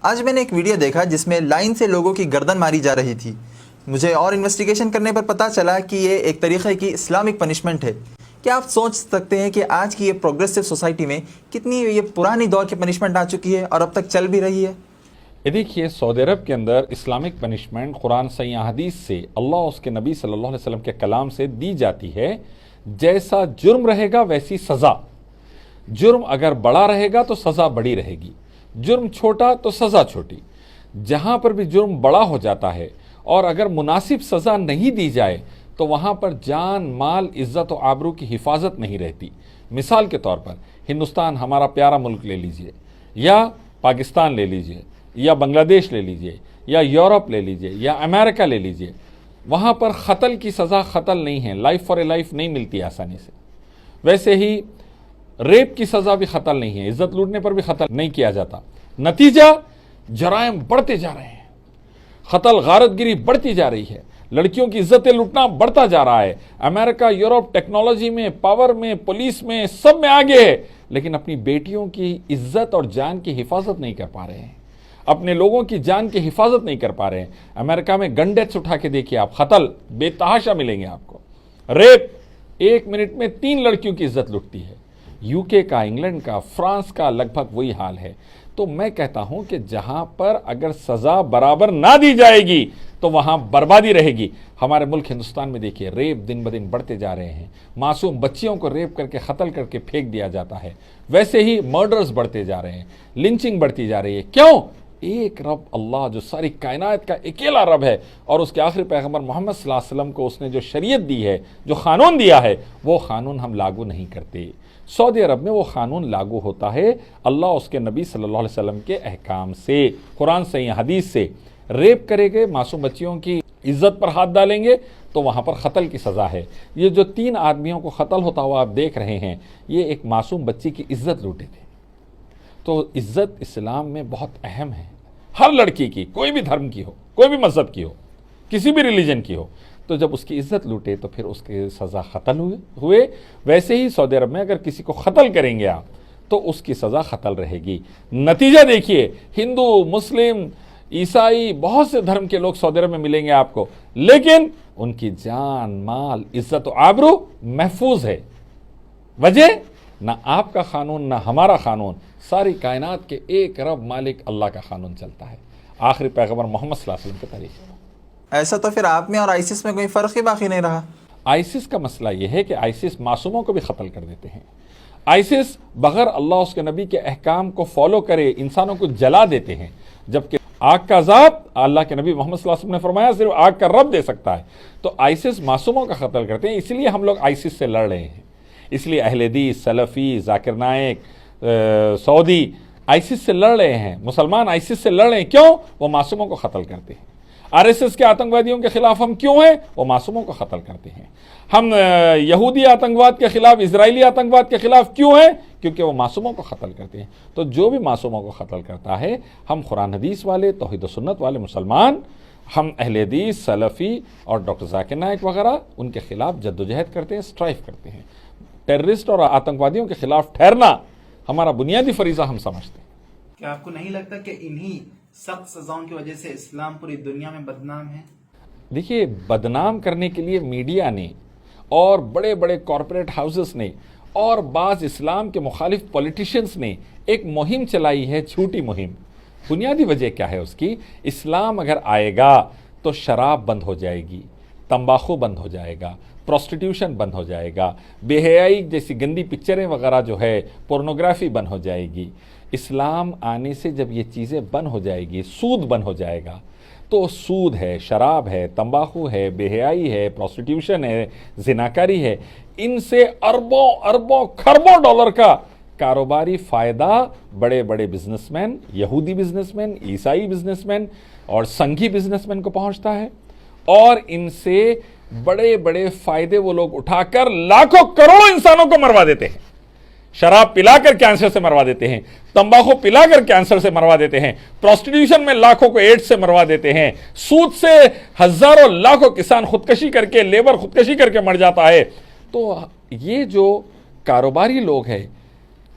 آج میں نے ایک ویڈیو دیکھا جس میں لائن سے لوگوں کی گردن ماری جا رہی تھی۔ مجھے اور انویسٹیگیشن کرنے پر پتہ چلا کہ یہ ایک طریقے کی اسلامک پنشمنٹ ہے۔ کیا آپ سوچ سکتے ہیں کہ آج کی یہ پروگریسو سوسائٹی میں کتنی یہ پرانی دور کی پنشمنٹ آ چکی ہے اور اب تک چل بھی رہی ہے؟ یہ دیکھیے، سعودی عرب کے اندر اسلامک پنشمنٹ قرآن صحیح حدیث سے، اللہ اس کے نبی صلی اللہ علیہ وسلم کے کلام سے دی جاتی ہے۔ جیسا جرم رہے گا ویسی سزا۔ جرم اگر بڑا رہے گا تو سزا بڑی رہے گی، جرم چھوٹا تو سزا چھوٹی۔ جہاں پر بھی جرم بڑا ہو جاتا ہے اور اگر مناسب سزا نہیں دی جائے تو وہاں پر جان، مال، عزت و آبرو کی حفاظت نہیں رہتی۔ مثال کے طور پر ہندوستان ہمارا پیارا ملک لے لیجئے، یا پاکستان لے لیجئے، یا بنگلہ دیش لے لیجئے، یا یورپ لے لیجئے، یا امریکہ لے لیجئے۔ وہاں پر قتل کی سزا قتل نہیں ہے، لائف فار اے لائف نہیں ملتی آسانی سے۔ ویسے ہی ریپ کی سزا بھی قتل نہیں ہے، عزت لوٹنے پر بھی قتل نہیں کیا جاتا۔ نتیجہ جرائم بڑھتے جا رہے ہیں، قتل غارت گری بڑھتی جا رہی ہے، لڑکیوں کی عزتیں لوٹنا بڑھتا جا رہا ہے۔ امریکہ، یورپ ٹیکنالوجی میں، پاور میں، پولیس میں، سب میں آگے ہے، لیکن اپنی بیٹیوں کی عزت اور جان کی حفاظت نہیں کر پا رہے ہیں، اپنے لوگوں کی جان کی حفاظت نہیں کر پا رہے ہیں۔ امریکہ میں گن ڈیتھس اٹھا کے دیکھیے آپ، قتل بے تحاشا ملیں گے آپ کو۔ ریپ 1 منٹ میں 3 لڑکیوں کی عزت لٹتی ہے۔ یو کے کا، انگلینڈ کا، فرانس کا لگ بھگ وہی حال ہے۔ تو میں کہتا ہوں کہ جہاں پر اگر سزا برابر نہ دی جائے گی تو وہاں بربادی رہے گی۔ ہمارے ملک ہندوستان میں دیکھیے، ریپ دن بدن بڑھتے جا رہے ہیں، معصوم بچیوں کو ریپ کر کے قتل کر کے پھینک دیا جاتا ہے۔ ویسے ہی مرڈرز بڑھتے جا رہے ہیں، لنچنگ بڑھتی جا رہی ہے۔ کیوں؟ ایک رب اللہ جو ساری کائنات کا اکیلا رب ہے اور اس کے آخری پیغمبر محمد صلی اللہ علیہ وسلم کو اس نے جو شریعت دی ہے، جو قانون دیا ہے، وہ قانون ہم لاگو نہیں کرتے۔ سعودی عرب میں وہ قانون لاگو ہوتا ہے اللہ اس کے نبی صلی اللہ علیہ وسلم کے احکام سے، قرآن صحیح حدیث سے۔ ریپ کرے گے، معصوم بچیوں کی عزت پر ہاتھ ڈالیں گے تو وہاں پر قتل کی سزا ہے۔ یہ جو 3 آدمیوں کو قتل ہوتا ہوا آپ دیکھ رہے ہیں، یہ ایک معصوم بچی کی عزت لوٹے تھے۔ تو عزت اسلام میں بہت اہم ہے، ہر لڑکی کی، کوئی بھی دھرم کی ہو، کوئی بھی مذہب کی ہو، کسی بھی ریلیجن کی ہو۔ تو جب اس کی عزت لوٹے تو پھر اس کی سزا قتل ہوئے۔ ویسے ہی سعودی عرب میں اگر کسی کو قتل کریں گے آپ تو اس کی سزا قتل رہے گی۔ نتیجہ دیکھیے، ہندو، مسلم، عیسائی، بہت سے دھرم کے لوگ سعودی عرب میں ملیں گے آپ کو، لیکن ان کی جان، مال، عزت و آبرو محفوظ ہے۔ وجہ نہ آپ کا قانون نہ ہمارا قانون، ساری کائنات کے ایک رب مالک اللہ کا قانون چلتا ہے، آخری پیغمبر محمد صلی اللہ علیہ وسلم کے طریقے۔ ایسا تو پھر آپ میں اور آئسس میں کوئی فرق ہی باقی نہیں رہا۔ آئسس کا مسئلہ یہ ہے کہ آئسس معصوموں کو بھی قتل کر دیتے ہیں۔ آئسس بغیر اللہ اس کے نبی کے احکام کو فالو کرے انسانوں کو جلا دیتے ہیں، جبکہ آگ کا عذاب اللہ کے نبی محمد صلی اللہ علیہ وسلم نے فرمایا صرف آگ کا رب دے سکتا ہے۔ تو آئسس معصوموں کا قتل کرتے ہیں، اس لیے ہم لوگ آئسس سے لڑ رہے ہیں۔ اس لیے اہل حدیث، سلفی، ذاکر نائک، سعودی آئسس سے لڑ رہے ہیں، مسلمان آئسس سے لڑ رہے ہیں۔ کیوں؟ وہ معصوموں کو قتل کرتے ہیں۔ RSS کے آتنکوادیوں کے خلاف ہم کیوں ہیں؟ وہ معصوموں کو قتل کرتے ہیں۔ ہم یہودی آتنکواد کے خلاف، اسرائیلی آتنکواد کے خلاف کیوں ہیں؟ کیونکہ وہ معصوموں کو قتل کرتے ہیں۔ تو جو بھی معصوموں کو قتل کرتا ہے، ہم قرآن حدیث والے، توحید و سنت والے مسلمان، ہم اہل حدیث، سلفی اور ڈاکٹر ذاکر نائک وغیرہ ان کے خلاف جدوجہد کرتے ہیں، اسٹرائف کرتے ہیں۔ ٹیررسٹ اور آتنکوادیوں کے خلاف ٹھہرنا ہمارا بنیادی فریضہ ہم سمجھتے ہیں۔ کیا آپ کو نہیں لگتا کہ انہی سخت سزاؤں کی وجہ سے اسلام پوری دنیا میں بدنام ہے؟ دیکھیے، بدنام کرنے کے لیے میڈیا نے اور بڑے بڑے کارپوریٹ ہاؤسز نے اور بعض اسلام کے مخالف پولیٹیشنز نے ایک مہم چلائی ہے، جھوٹی مہم۔ بنیادی وجہ کیا ہے اس کی؟ اسلام اگر آئے گا تو شراب بند ہو جائے گی، تمباکو بند ہو جائے گا، پروسٹیٹیوشن بند ہو جائے گا، بے حیائی جیسی گندی پکچریں وغیرہ جو ہے، پورنوگرافی بند ہو جائے گی۔ اسلام آنے سے جب یہ چیزیں بند ہو جائے گی، سود بند ہو جائے گا، تو سود ہے، شراب ہے، تمباکو ہے، بے حیائی ہے، پروسٹیٹیوشن ہے، زناکاری ہے، ان سے اربوں اربوں کھربوں ڈالر کا کاروباری فائدہ بڑے بڑے بزنس مین، یہودی بزنس مین، عیسائی بزنس مین اور سنگھی بزنس مین کو پہنچتا ہے، اور ان سے بڑے بڑے فائدے وہ لوگ اٹھا کر لاکھوں کروڑوں انسانوں کو مروا دیتے ہیں۔ شراب پلا کر کینسر سے مروا دیتے ہیں، تمباکو پلا کر کینسر سے مروا دیتے ہیں، پروسٹیٹیوشن میں لاکھوں کو ایڈز سے مروا دیتے ہیں، سود سے ہزاروں لاکھوں کسان خودکشی کر کے، لیبر خودکشی کر کے مر جاتا ہے۔ تو یہ جو کاروباری لوگ ہیں،